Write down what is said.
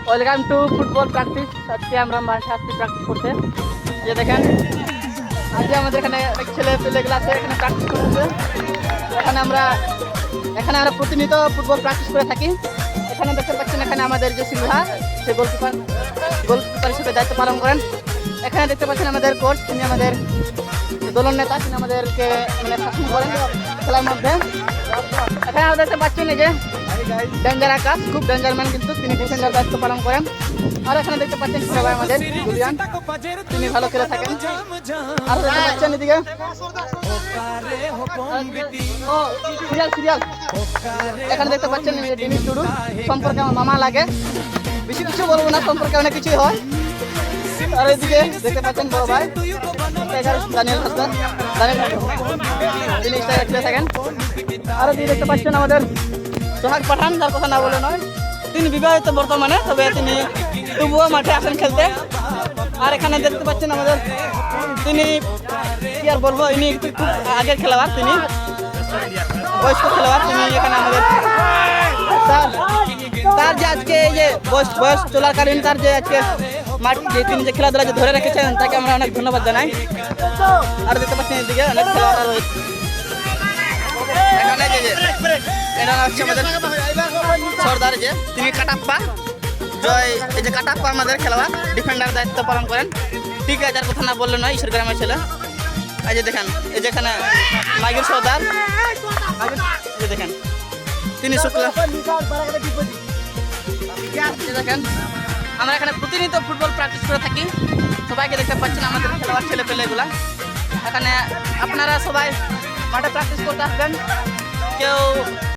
Welcome to football practice. আজকে আমরা মাঠে আসছি প্র্যাকটিস করতে। যে দেখেন আজকে আমাদের এখানে অনেক ছেলে পেলেগুলো আছে, এখানে প্র্যাকটিস করতেছে। এখানে আমরা প্রতিনিয়ত ফুটবল প্র্যাকটিস করে থাকি। এখানে দেখতে পাচ্ছেন এখানে আমাদের যে সিংহা সে গোলকিপার হিসেবে দায়িত্ব পালন করেন। এখানে দেখতে পাচ্ছেন আমাদের কোচ, তিনি আমাদের দলন নেতা, তিনি আমাদেরকে মানে শাসন করেন খেলার মধ্যে। এখানে আমরা দেখতে পাচ্ছেন এই যে ডেঞ্জার আকাশ, খুব ডেঞ্জার ম্যান, কিন্তু তিনি ডিফেন্ডার দায়িত্ব পালন করেন। আর এখানে দেখতে পাচ্ছেন সবাই আমাদের জুলিয়ান, তিনি ভালো খেলে থাকেন। আর দেখতে পাচ্ছেন এদিকে সিরিয়াল এখানে দেখতে পাচ্ছেন ডিনিস টুডু, সম্পর্কে আমার মামা লাগে, বেশি কিছু বলবো না, সম্পর্কে অনেক কিছুই হয়। আর এদিকে দেখতে পাচ্ছেন বড় ভাই দানিয়েল হাসদার, তিনি খেলে থাকেন। আর এদিকে দেখতে পাচ্ছেন আমাদের সোহাগ পাঠান, যার কথা না বলে নয়, তিনি বিবাহিত বর্তমানে, তবে তিনি তবুও মাঠে আসেন খেলতে। আর এখানে দেখতে পাচ্ছেন আমাদের তিনি কি আর বলবো, ইনি খুব আগের খেলোয়াড়, তিনি বয়স্ক খেলোয়াড়। তিনি এখানে আমাদের তার যে আজকে এই যে বয়স চলাকালীন তার যে আজকে মাঠ যে তিনি যে খেলাধুলা যে ধরে রেখেছেন তাকে আমরা অনেক ধন্যবাদ জানাই। আর দেখতে পাচ্ছেন এদিকে অনেক খেলোয়াড় রয়েছে। এখানে এটা হচ্ছে আমাদের সর্দার, যে তিনি কাটাপ্পা জয়, এই যে কাটাপ্পা আমাদের খেলোয়াড়, ডিফেন্ডার দায়িত্ব পালন করেন। ঠিক আছে, যার কথা না বললে নয়, ঈশ্বর গ্রামের ছেলে। এই যে দেখেন, এই যে এখানে মাইকেল সর্দার, যে দেখেন তিনি শুক্লা। দেখেন আমরা এখানে প্রতিনিয়ত ফুটবল প্র্যাকটিস করে থাকি। সবাইকে দেখতে পাচ্ছেন আমাদের খেলোয়াড় ছেলে পেলেগুলা। এখানে আপনারা সবাই মাঠে প্র্যাকটিস করতে আসবেন। কেউ